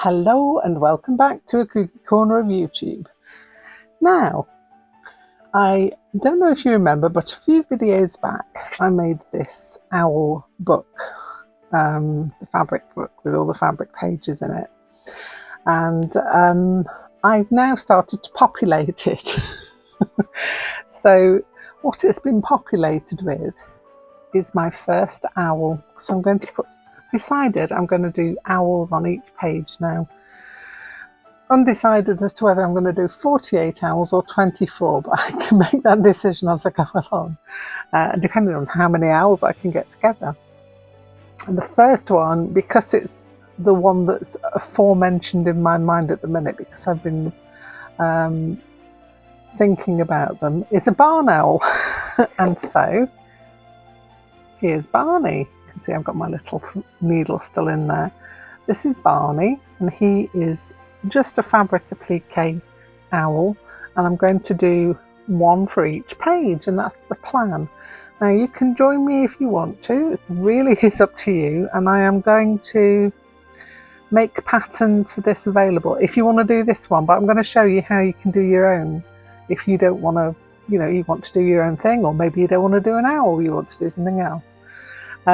Hello and welcome back to a Kooky Corner of YouTube. Now, I don't know if you remember, but a few videos back I made this owl book, the fabric book with all the fabric pages in it, and I've now started to populate it. So what it's been populated with is my first owl. So I'm going to decided I'm going to do owls on each page now. Undecided as to whether I'm going to do 48 owls or 24, but I can make that decision as I go along, depending on how many owls I can get together. And the first one, because it's the one that's aforementioned in my mind at the minute, because I've been thinking about them, is a barn owl. And so here's Barney. You can see I've got my little needle still in there. This is Barney, and he is just a fabric applique owl, and I'm going to do one for each page, and that's the plan. Now you can join me if you want to, it really is up to you, and I am going to make patterns for this available if you want to do this one, but I'm going to show you how you can do your own if you don't want to, you want to do your own thing, or maybe you don't want to do an owl, you want to do something else. But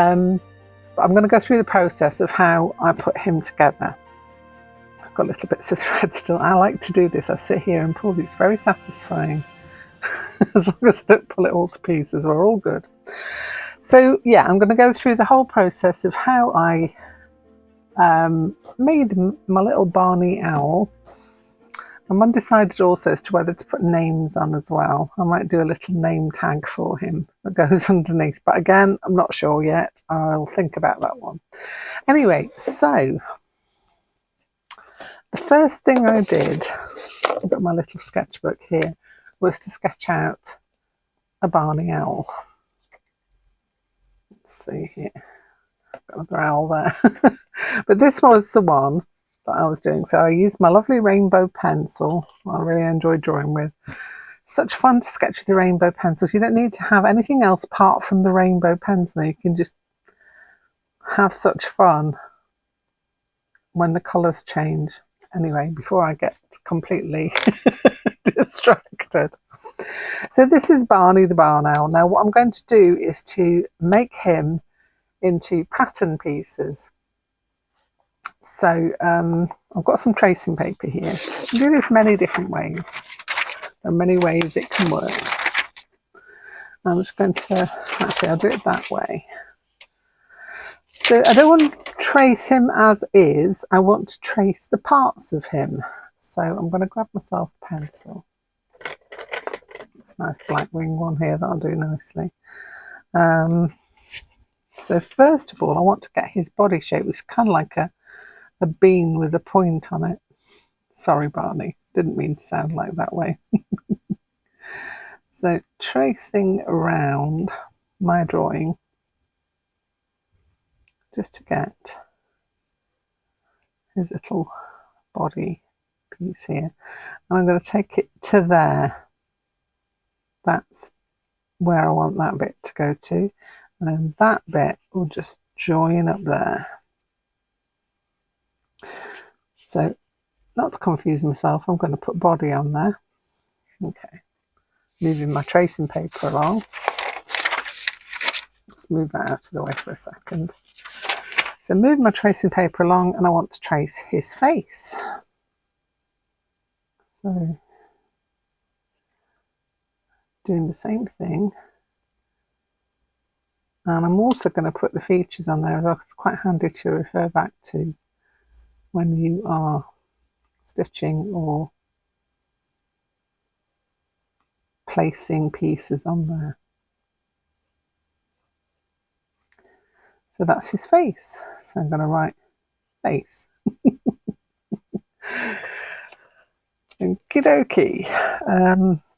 I'm going to go through the process of how I put him together. I've got little bits of thread still. I like to do this. I sit here and pull. It's very satisfying. As long as I don't pull it all to pieces, we're all good. So yeah, I'm going to go through the whole process of how I made my little Barney owl. I'm undecided also as to whether to put names on as well. I might do a little name tag for him that goes underneath, but again, I'm not sure yet. I'll think about that one. Anyway, so the first thing I did, I've got my little sketchbook here, was to sketch out a Barney owl. Let's see here, got another owl there. But this was the one that I was doing. So I used my lovely rainbow pencil. I really enjoy drawing with. Such fun to sketch with the rainbow pencils. You don't need to have anything else apart from the rainbow pencil. You can just have such fun when the colours change. Anyway, before I get completely distracted. So this is Barney the barn owl. Now what I'm going to do is to make him into pattern pieces. So I've got some tracing paper here. You can do this many different ways. There are many ways it can work. I'm just going to, actually I'll do it that way. So I don't want to trace him as is, I want to trace the parts of him. So I'm going to grab myself a pencil. It's a nice black wing one here, that'll do nicely. So first of all, I want to get his body shape, which is kind of like a bean with a point on it. Sorry, Barney, didn't mean to sound like that way. So tracing around my drawing, just to get his little body piece here. And I'm going to take it to there. That's where I want that bit to go to. And then that bit will just join up there. So, not to confuse myself, I'm going to put body on there. Okay, moving my tracing paper along. Let's move that out of the way for a second. So move my tracing paper along, and I want to trace his face. So doing the same thing. And I'm also going to put the features on there. It's quite handy to refer back to when you are stitching or placing pieces on there. So that's his face. So I'm going to write face. Okie dokie.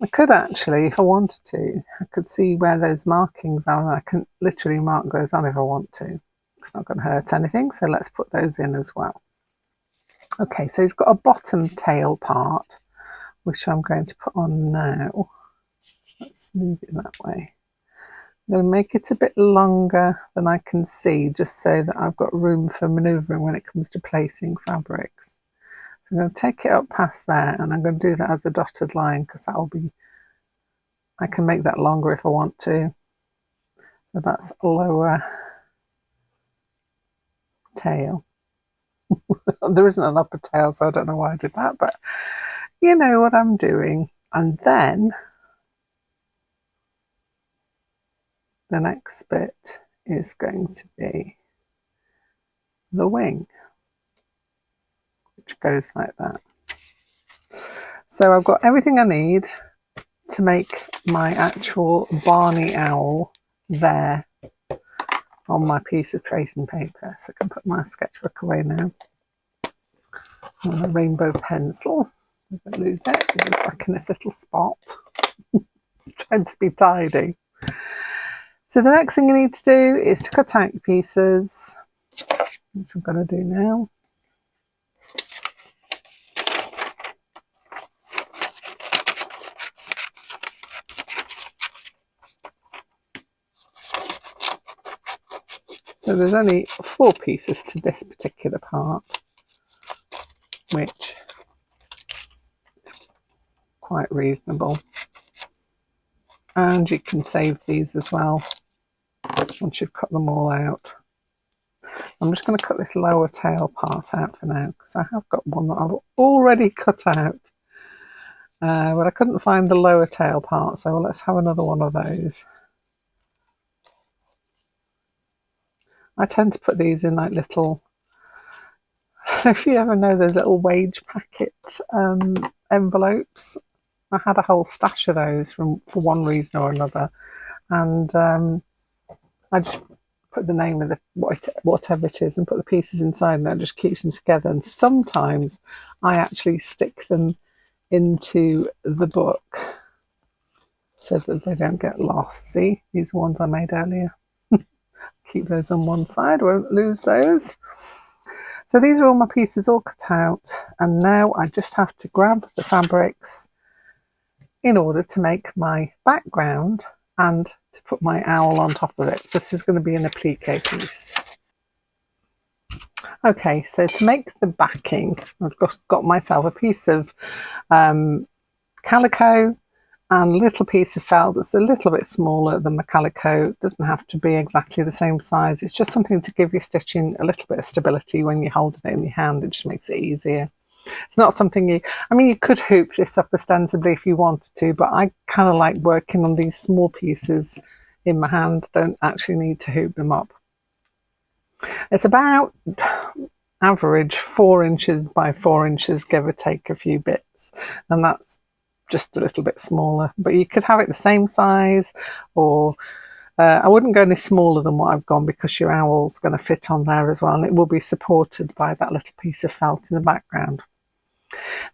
I could actually, if I wanted to, I could see where those markings are, and I can literally mark those on if I want to. It's not going to hurt anything, so let's put those in as well. Okay, so he's got a bottom tail part, which I'm going to put on now. Let's move it that way. I'm going to make it a bit longer than I can see, just so that I've got room for manoeuvring when it comes to placing fabrics. I'm going to take it up past there, and I'm going to do that as a dotted line because that'll be, I can make that longer if I want to. So that's lower tail. There isn't an upper tail, so I don't know why I did that, but you know what I'm doing. And then the next bit is going to be the wing, which goes like that. So I've got everything I need to make my actual Barney owl there on my piece of tracing paper. So I can put my sketchbook away now. And a rainbow pencil. If I lose it, it's back in this little spot. Trying to be tidy. So the next thing you need to do is to cut out your pieces, which I'm going to do now. So there's only 4 pieces to this particular part, which is quite reasonable. And you can save these as well once you've cut them all out. I'm just going to cut this lower tail part out for now because I have got one that I've already cut out. But I couldn't find the lower tail part, so let's have another one of those. I tend to put these in like little, if you ever know those little wage packet envelopes. I had a whole stash of those for one reason or another, and I just put the name of the whatever it is and put the pieces inside, and that just keeps them together. And sometimes I actually stick them into the book so that they don't get lost. See, these are ones I made earlier. Keep those on one side, won't lose those. So these are all my pieces all cut out, and now I just have to grab the fabrics in order to make my background and to put my owl on top of it. This is going to be an applique piece. Okay, so to make the backing, I've got myself a piece of calico and a little piece of felt that's a little bit smaller than the calico. It doesn't have to be exactly the same size. It's just something to give your stitching a little bit of stability when you're holding it in your hand. It just makes it easier. It's not something you could hoop this up ostensibly if you wanted to, but I kind of like working on these small pieces in my hand. Don't actually need to hoop them up. It's about average 4 inches by 4 inches, give or take a few bits, and that's just a little bit smaller, but you could have it the same size, or I wouldn't go any smaller than what I've gone because your owl's going to fit on there as well, and it will be supported by that little piece of felt in the background.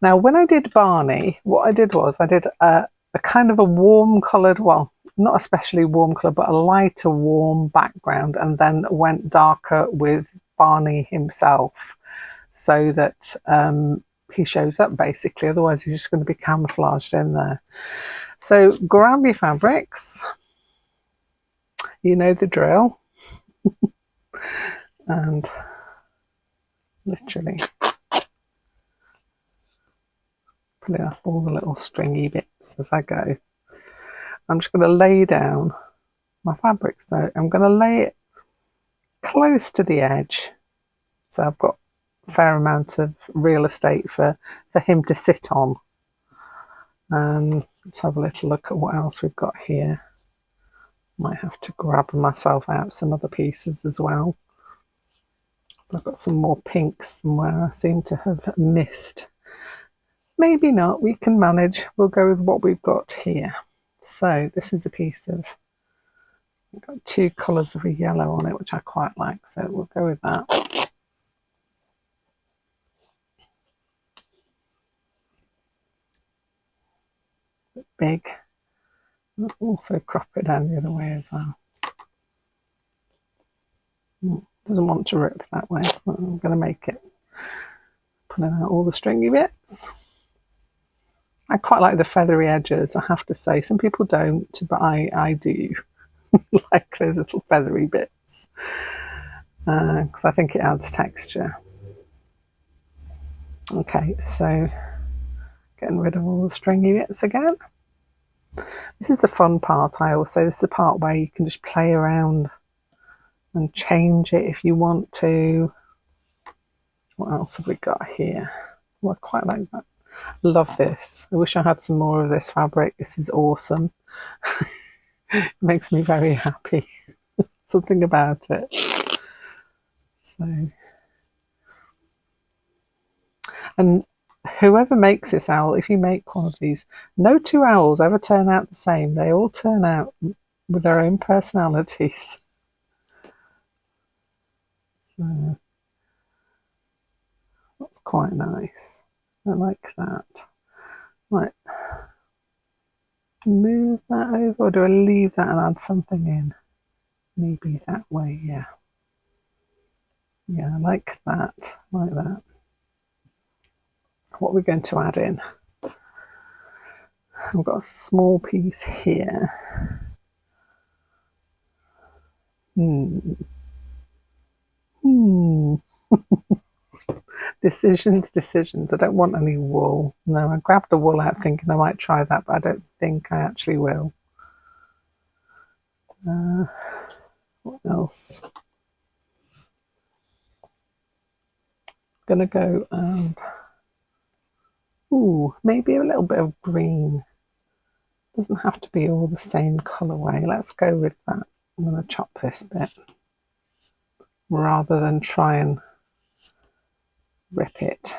Now when I did Barney, what I did was I did a kind of a warm coloured, well, not especially warm colour, but a lighter warm background, and then went darker with Barney himself so that he shows up basically, otherwise he's just going to be camouflaged in there. So grab your fabrics, you know the drill, and literally pulling off all the little stringy bits as I go. I'm just going to lay down my fabric, so I'm going to lay it close to the edge, so I've got a fair amount of real estate for him to sit on. Let's have a little look at what else we've got here. Might have to grab myself out some other pieces as well. So I've got some more pinks somewhere I seem to have missed. Maybe not, we can manage. We'll go with what we've got here. So this is a piece of, we've got 2 colours of a yellow on it, which I quite like, so we'll go with that. Big. I'll also crop it down the other way as well. Doesn't want to rip that way. I'm going to make it, pulling out all the stringy bits. I quite like the feathery edges, I have to say. Some people don't, but I do like those little feathery bits because I think it adds texture. Okay, so getting rid of all the stringy bits again. This is the fun part, I always say. This is the part where you can just play around and change it if you want to. What else have we got here? Well, I quite like that. Love this. I wish I had some more of this fabric. This is awesome. It makes me very happy. Something about it. So, and whoever makes this owl, if you make one of these, no two owls ever turn out the same. They all turn out with their own personalities. So that's quite nice. I like that. Right. Move that over, or do I leave that and add something in? Maybe that way, yeah. Yeah, I like that. Like that. What are we going to add in? I've got a small piece here. Decisions. I don't want any wool. No, I grabbed the wool out thinking I might try that, but I don't think I actually will. What else? Gonna go and maybe a little bit of green. Doesn't have to be all the same colourway. Let's go with that. I'm gonna chop this bit rather than try and rip it.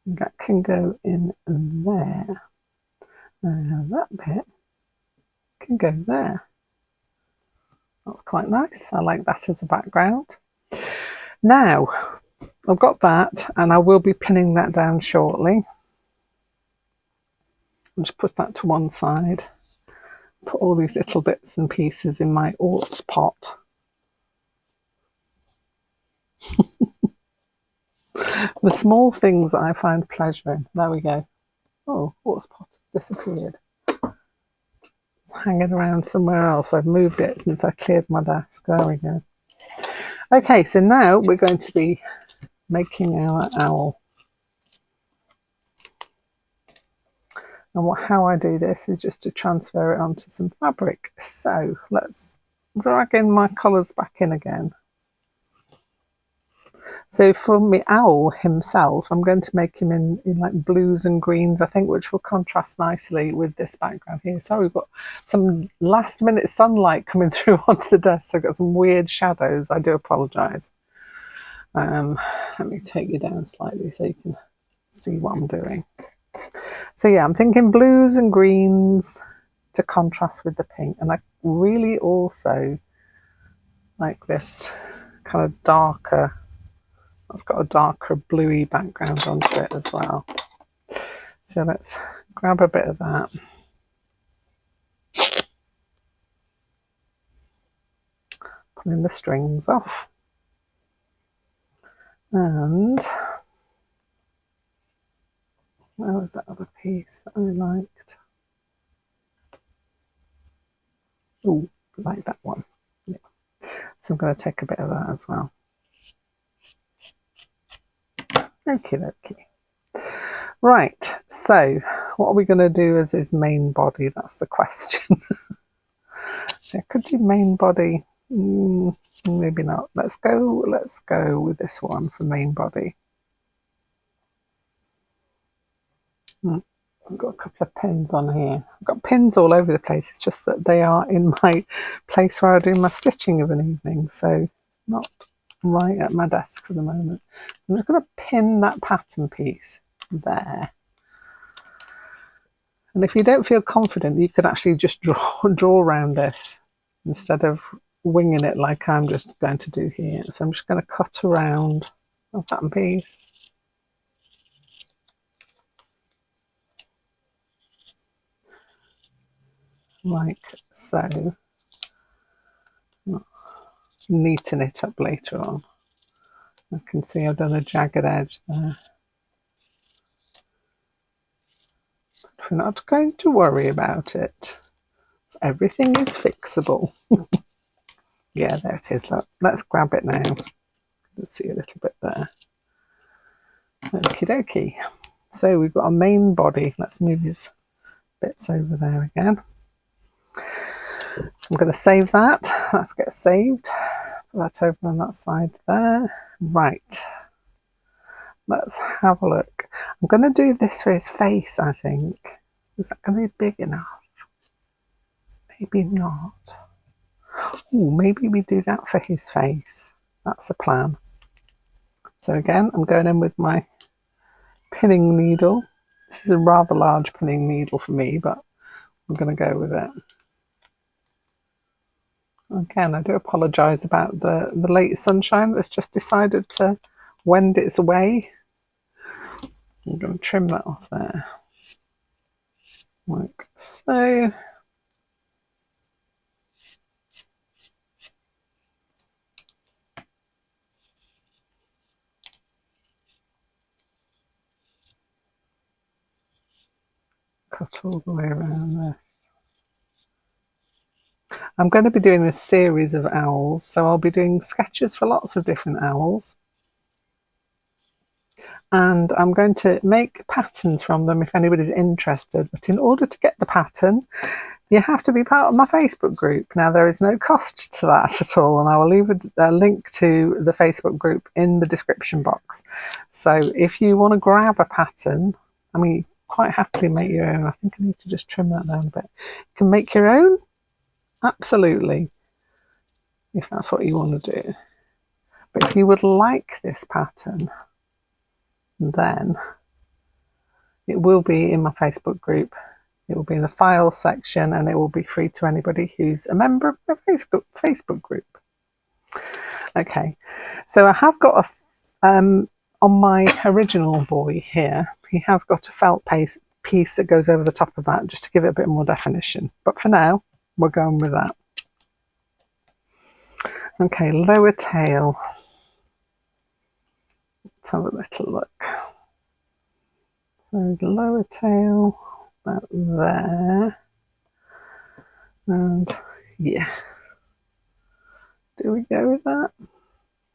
That can go in there. That bit can go there. That's quite nice. I like that as a background. Now, I've got that, and I will be pinning that down shortly. I'll just put that to one side. Put all these little bits and pieces in my orts pot. The small things that I find pleasure in. There we go. Oh, orts pot has disappeared. It's hanging around somewhere else. I've moved it since I cleared my desk. There we go. Okay, so now we're going to be making our owl. And how I do this is just to transfer it onto some fabric. So let's drag in my colours back in again. So for my owl himself, I'm going to make him in like blues and greens, I think, which will contrast nicely with this background here. So we've got some last minute sunlight coming through onto the desk. So I've got some weird shadows. I do apologise. Let me take you down slightly so you can see what I'm doing. So yeah, I'm thinking blues and greens to contrast with the pink. And I really also like this kind of darker, it's got a darker bluey background onto it as well. So let's grab a bit of that. Pulling the strings off. And where was that other piece that I liked? Oh, like that one. Yeah. So I'm going to take a bit of that as well. Okay. Right, so what are we going to do as his main body? That's the question. So I could do main body. Maybe not. Let's go with this one for main body. I've got a couple of pins on here. I've got pins all over the place. It's just that they are in my place where I do my stitching of an evening. So not right at my desk for the moment. I'm just going to pin that pattern piece there. And if you don't feel confident, you could actually just draw around this instead of winging it like I'm just going to do here. So I'm just going to cut around the pattern piece. Like so. Neaten it up later on. I can see I've done a jagged edge there. But we're not going to worry about it. Everything is fixable. Yeah, there it is. Look, let's grab it now. Let's see a little bit there. Okie dokie. So we've got a main body. Let's move his bits over there again. I'm going to save that. Let's get saved. Put that over on that side there. Right. Let's have a look. I'm going to do this for his face, I think. Is that going to be big enough? Maybe not. Ooh, maybe we do that for his face. That's a plan. So again, I'm going in with my pinning needle. This is a rather large pinning needle for me, but I'm going to go with it. Again, I do apologise about the late sunshine that's just decided to wend its way. I'm going to trim that off there. Like so. Cut all the way around there. I'm going to be doing this series of owls, so I'll be doing sketches for lots of different owls. And I'm going to make patterns from them if anybody's interested. But in order to get the pattern, you have to be part of my Facebook group. Now, there is no cost to that at all, and I will leave a link to the Facebook group in the description box. So if you want to grab a pattern, I mean, quite happily make your own. I think I need to just trim that down a bit. You can make your own, absolutely, if that's what you want to do. But if you would like this pattern, then it will be in my Facebook group. It will be in the files section, and it will be free to anybody who's a member of my Facebook group. Okay, so I have got on my original boy here, he has got a felt piece that goes over the top of that just to give it a bit more definition. But for now, we're going with that. Okay, lower tail. Let's have a little look. So the lower tail, about there. And yeah. Do we go with that?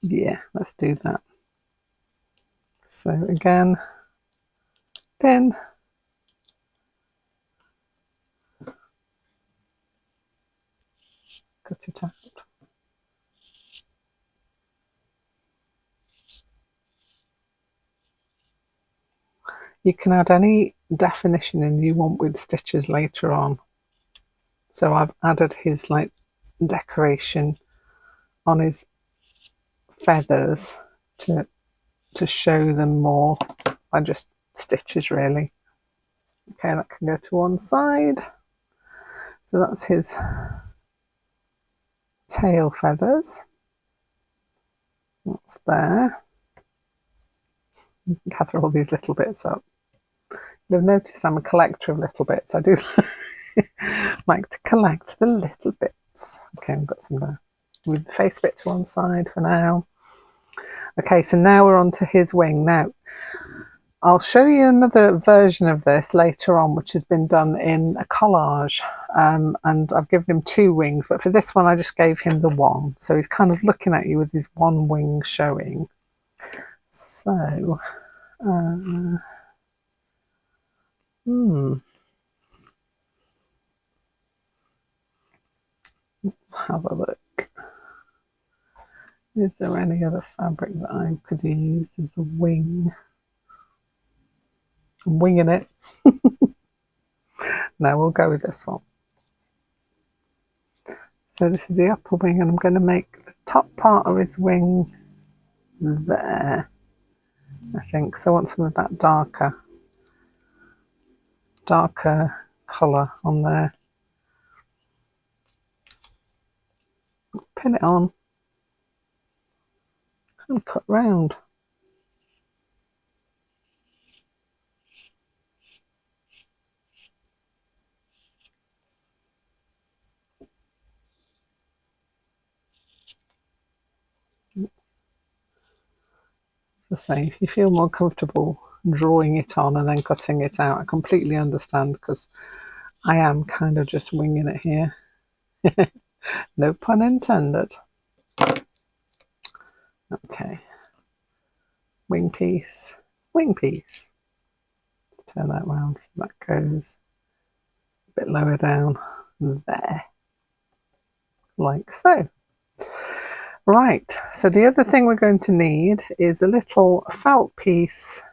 Yeah, let's do that. So again, pin. Cut it out. You can add any definition in you want with stitches later on. So I've added his like decoration on his feathers to show them more by just stitches really. Okay, that can go to one side. So that's his tail feathers. That's there. You can gather all these little bits up. You've noticed I'm a collector of little bits. I do like to collect the little bits. Okay, I've got some there. Move the face bit to one side for now. Okay, so now we're on to his wing. Now, I'll show you another version of this later on, which has been done in a collage. And I've given him two wings, but for this one, I just gave him the one. So he's kind of looking at you with his one wing showing. So, let's have a look. Is there any other fabric that I could use as a wing? I'm winging it. No, we'll go with this one. So this is the upper wing, and I'm going to make the top part of his wing there, I think. So I want some of that darker colour on there. Pin it on and cut round. As I say, if you feel more comfortable drawing it on and then cutting it out, I completely understand, because I am kind of just winging it here. No pun intended. Okay, wing piece, wing piece. Turn that round so that goes a bit lower down there, like so. Right, so the other thing we're going to need is a little felt piece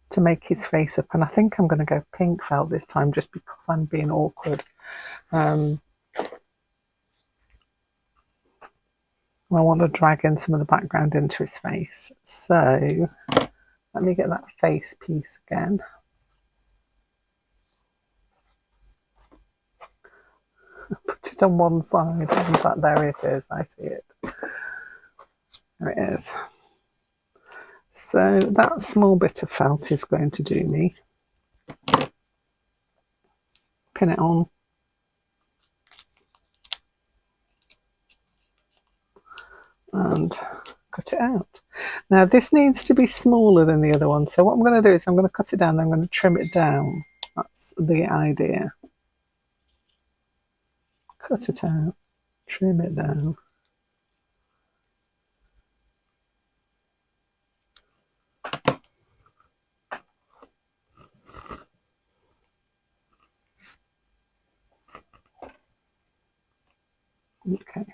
to make his face up, and I think I'm going to go pink felt this time just because I'm being awkward. I want to drag in some of the background into his face. So let me get that face piece again. Put it on one side. In fact, there it is. I see it. There it is. So that small bit of felt is going to do me. Pin it on. And cut it out. Now this needs to be smaller than the other one, so what I'm going to do is I'm going to cut it down and I'm going to trim it down. That's the idea. Cut it out, trim it down. Okay,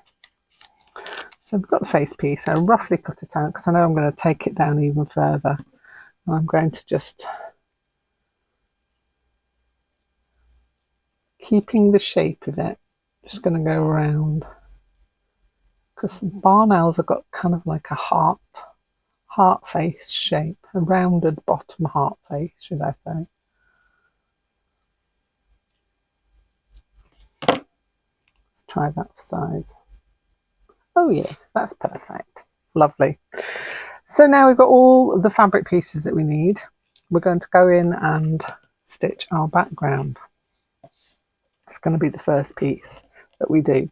so I've got the face piece. I roughly cut it out because I know I'm going to take it down even further. And I'm going to just, keeping the shape of it, just going to go around. Because barn owls have got kind of like a heart face shape, a rounded bottom heart face, should I say. Let's try that for size. Oh yeah, that's perfect. Lovely. So now we've got all the fabric pieces that we need. We're going to go in and stitch our background. It's going to be the first piece that we do.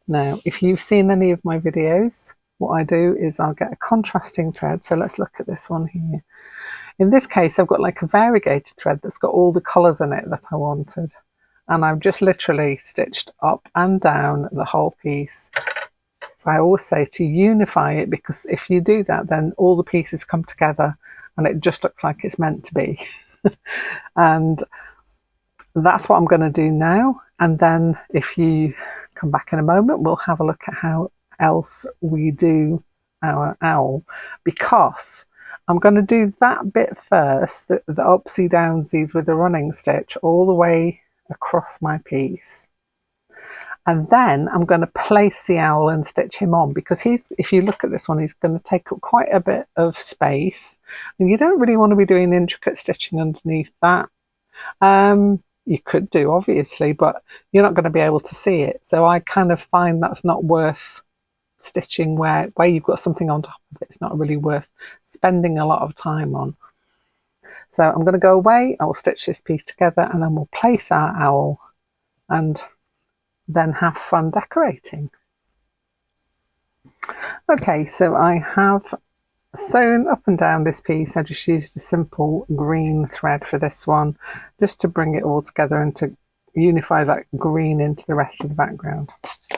Now, if you've seen any of my videos, what I do is I'll get a contrasting thread. So let's look at this one here. In this case, I've got like a variegated thread that's got all the colours in it that I wanted. And I've just literally stitched up and down the whole piece. So I always say to unify it, because if you do that, then all the pieces come together and it just looks like it's meant to be. And that's what I'm going to do now. And then if you come back in a moment, we'll have a look at how else we do our owl, because I'm going to do that bit first, the upsy downsies with the running stitch all the way across my piece. And then I'm going to place the owl and stitch him on, because if you look at this one, he's going to take up quite a bit of space. And you don't really want to be doing intricate stitching underneath that. You could do, obviously, but you're not going to be able to see it. So I kind of find that's not worth stitching where you've got something on top of it. It's not really worth spending a lot of time on. So I'm going to go away, I will stitch this piece together, and then we'll place our owl and then have fun decorating. Okay, so I have sewn up and down this piece. I just used a simple green thread for this one, just to bring it all together and to unify that green into the rest of the background,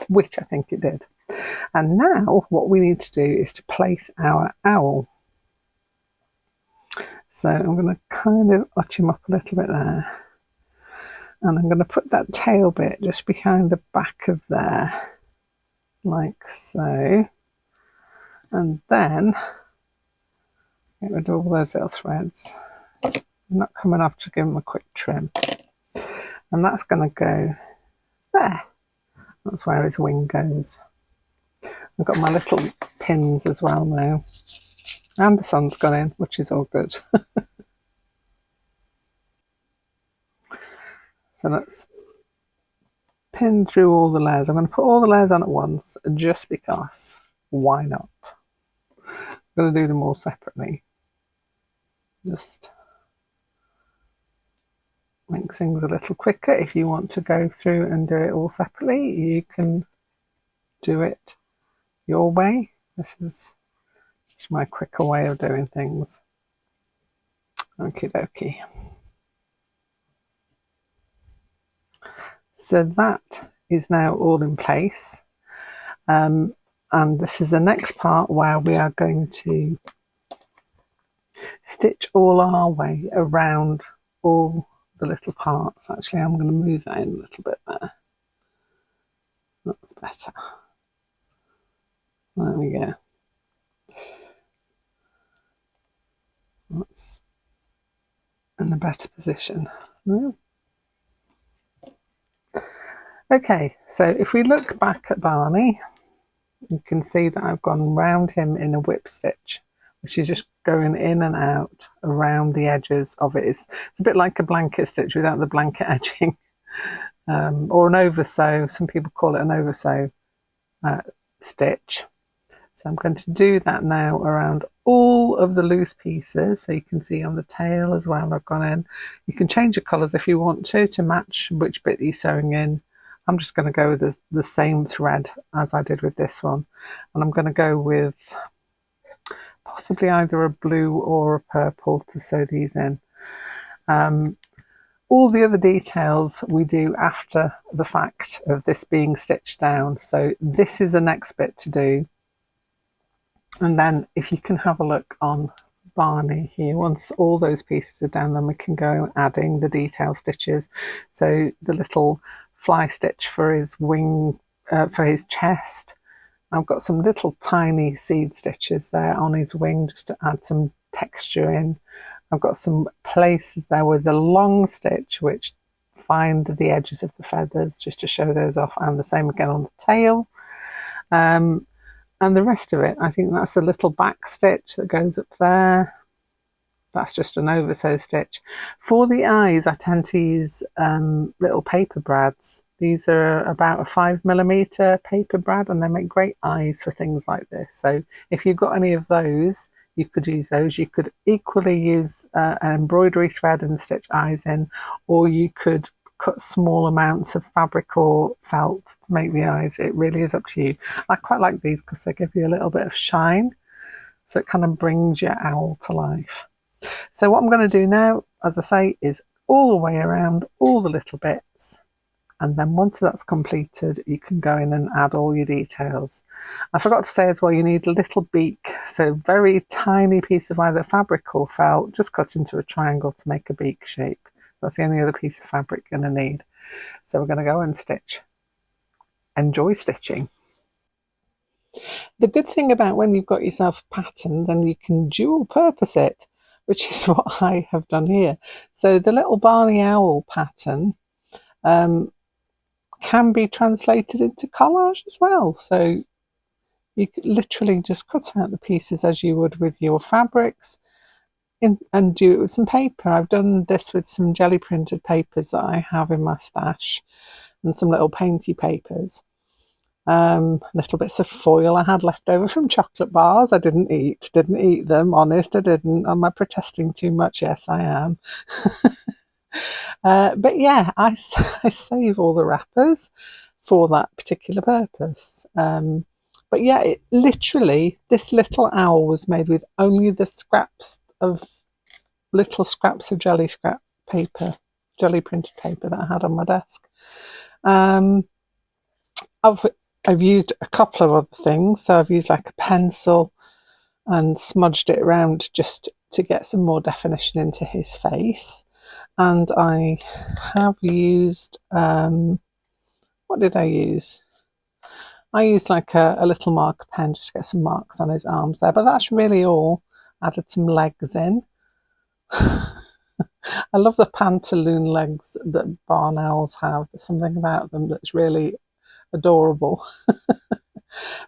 which I think it did. And now what we need to do is to place our owl. So I'm going to kind of arch him up a little bit there, and I'm going to put that tail bit just behind the back of there, like so. And then get rid of all those little threads. I'm not coming up to give them a quick trim. And that's going to go there. That's where his wing goes. I've got my little pins as well now. And the sun's gone in, which is all good. So let's pin through all the layers. I'm going to put all the layers on at once, just because. Why not? I'm going to do them all separately. Just make things a little quicker. If you want to go through and do it all separately, you can do it your way. This is just my quicker way of doing things. Okie dokie. So that is now all in place. And this is the next part where we are going to stitch all our way around all the little parts. Actually, I'm going to move that in a little bit there. That's better. There we go. That's in a better position. Okay, so if we look back at Barney, you can see that I've gone round him in a whip stitch, which is just going in and out around the edges of it. It's a bit like a blanket stitch without the blanket edging, or an oversew. Some people call it an oversew stitch. So I'm going to do that now around all of the loose pieces. So you can see on the tail as well, I've gone in. You can change the colours if you want to match which bit you're sewing in. I'm just going to go with the same thread as I did with this one. And I'm going to go with possibly either a blue or a purple to sew these in. All the other details we do after the fact of this being stitched down. So this is the next bit to do. And then if you can have a look on Barney here, once all those pieces are down, then we can go adding the detail stitches. So the little fly stitch for his wing, for his chest. I've got some little tiny seed stitches there on his wing just to add some texture in. I've got some places there with a long stitch which find the edges of the feathers just to show those off, and the same again on the tail. And the rest of it, I think that's a little back stitch that goes up there. That's just an oversew stitch. For the eyes, I tend to use little paper brads. These are about a 5mm paper brad, and they make great eyes for things like this. So if you've got any of those, you could use those. You could equally use an embroidery thread and stitch eyes in, or you could cut small amounts of fabric or felt to make the eyes. It really is up to you. I quite like these because they give you a little bit of shine, so it kind of brings your owl to life. So what I'm going to do now, as I say, is all the way around all the little bits, and then once that's completed, you can go in and add all your details. I forgot to say as well, you need a little beak, so very tiny piece of either fabric or felt, just cut into a triangle to make a beak shape. That's the only other piece of fabric you're going to need. So we're going to go and stitch. Enjoy stitching. The good thing about when you've got yourself a pattern, then you can dual purpose it, which is what I have done here. So the little Barney owl pattern can be translated into collage as well. So you could literally just cut out the pieces as you would with your fabrics and do it with some paper. I've done this with some jelly printed papers that I have in my stash and some little painty papers. Little bits of foil I had left over from chocolate bars. I didn't eat them, honest, I didn't. Am I protesting too much? Yes, I am. But yeah, I save all the wrappers for that particular purpose. But yeah, literally, this little owl was made with only the little scraps of jelly printed paper that I had on my desk. I've used a couple of other things. So I've used like a pencil and smudged it around just to get some more definition into his face. And I have used, what did I use? I used like a little marker pen just to get some marks on his arms there, but that's really all. Added some legs in. I love the pantaloon legs that barn owls have. There's something about them that's really adorable.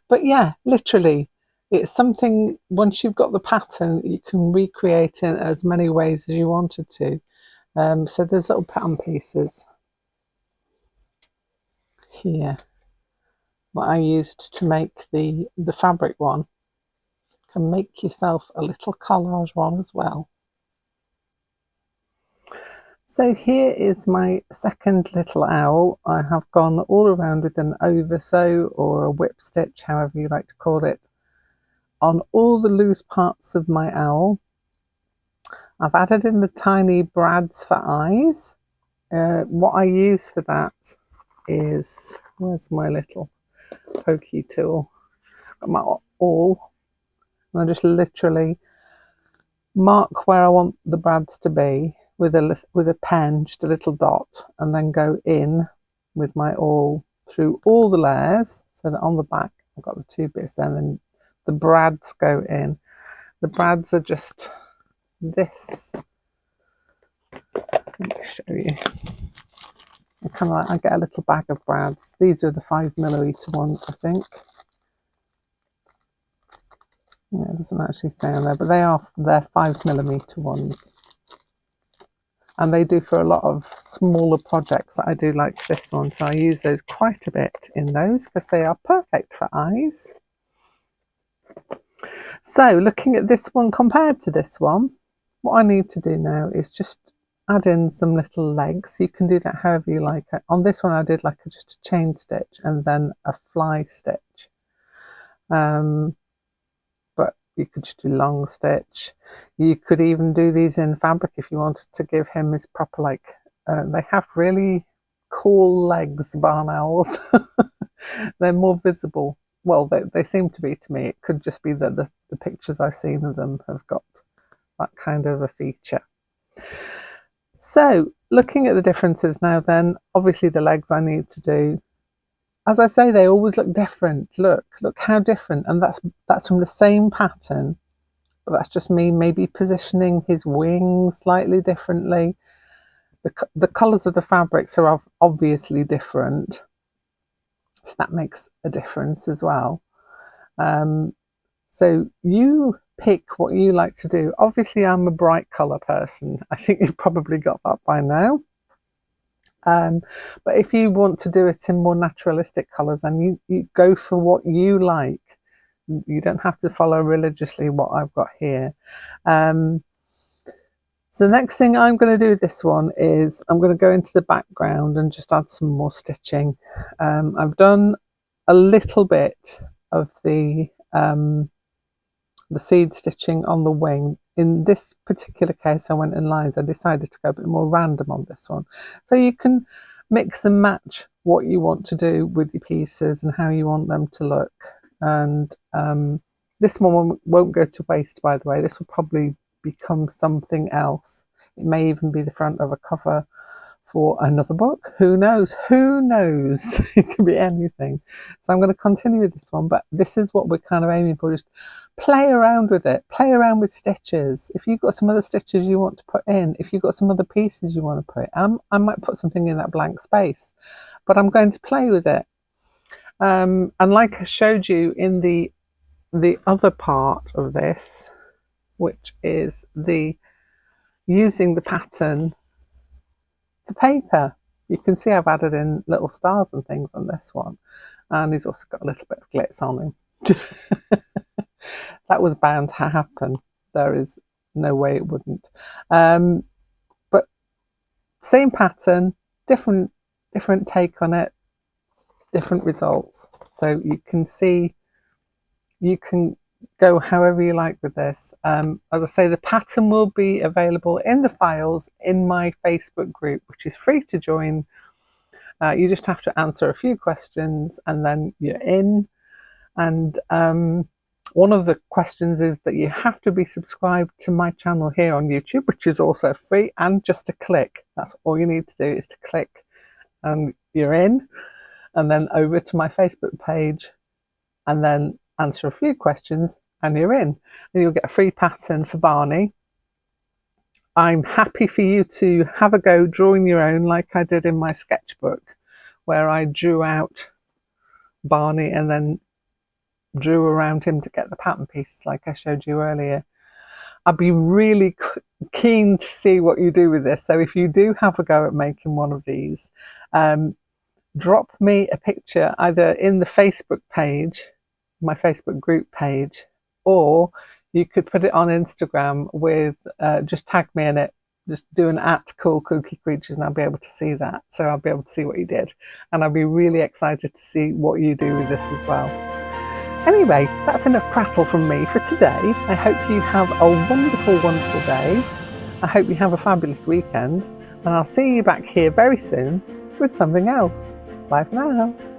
But yeah, literally, it's something, once you've got the pattern, you can recreate it as many ways as you wanted to. So there's little pattern pieces here that I used to make the fabric one. You can make yourself a little collage one as well. So here is my second little owl. I have gone all around with an oversew or a whip stitch, however you like to call it, on all the loose parts of my owl. I've added in the tiny brads for eyes. What I use for that is, where's my little pokey tool? got my awl, and I just literally mark where I want the brads to be with a pen, just a little dot, and then go in with my awl through all the layers, so that on the back I've got the 2 bits then, and the brads go in. The brads are just this. Let me show you. I get a little bag of brads. These are the 5mm ones, I think. Yeah, it doesn't actually say on there, but they're 5mm ones. And they do for a lot of smaller projects that I do, like this one. So I use those quite a bit in those because they are perfect for eyes. So looking at this one compared to this one, what I need to do now is just add in some little legs. You can do that however you like it. On this one I did like just a chain stitch and then a fly stitch. But you could just do long stitch. You could even do these in fabric if you wanted to give him his proper, like, they have really cool legs, barn owls. They're more visible. Well, they seem to be to me. It could just be that the pictures I've seen of them have got that kind of a feature. So looking at the differences now then, obviously the legs I need to do. As I say, they always look different. Look how different. And that's from the same pattern, but that's just me maybe positioning his wings slightly differently. The colours of the fabrics are obviously different, so that makes a difference as well. So you pick what you like to do. Obviously I'm a bright colour person. I think you've probably got that by now. But if you want to do it in more naturalistic colours, and you go for what you like, you don't have to follow religiously what I've got here. So the next thing I'm going to do with this one is I'm going to go into the background and just add some more stitching. I've done a little bit of the seed stitching on the wing. In this particular case, I went in lines. I decided to go a bit more random on this one. So you can mix and match what you want to do with your pieces and how you want them to look. And this one won't go to waste, by the way. This will probably become something else. It may even be the front of a cover for another book. Who knows? Who knows? It can be anything. So I'm going to continue with this one, but this is what we're kind of aiming for. Just play around with it. Play around with stitches. If you've got some other stitches you want to put in, if you've got some other pieces you want to put in, I might put something in that blank space, but I'm going to play with it. And like I showed you in the other part of this, which is using the pattern for paper. You can see I've added in little stars and things on this one, and he's also got a little bit of glitz on him. That was bound to happen. There is no way it wouldn't. But same pattern, different take on it, different results. So you can see, you can go however you like with this. As I say, the pattern will be available in the files in my Facebook group, which is free to join. You just have to answer a few questions and then you're in. And one of the questions is that you have to be subscribed to my channel here on YouTube, which is also free, and just to click. That's all you need to do, is to click and you're in. And then over to my Facebook page and then answer a few questions and you're in. And you'll get a free pattern for Barney. I'm happy for you to have a go drawing your own, like I did in my sketchbook, where I drew out Barney and then drew around him to get the pattern pieces like I showed you earlier. I'd be really keen to see what you do with this. So if you do have a go at making one of these, drop me a picture either in the Facebook page, my Facebook group page, or you could put it on Instagram with, just tag me in it, just do an @CoolCookieCreatures, and I'll be able to see that. So I'll be able to see what you did, and I'll be really excited to see what you do with this as well. Anyway, that's enough prattle from me for today. I hope you have a wonderful, wonderful day. I hope you have a fabulous weekend, and I'll see you back here very soon with something else. Bye for now.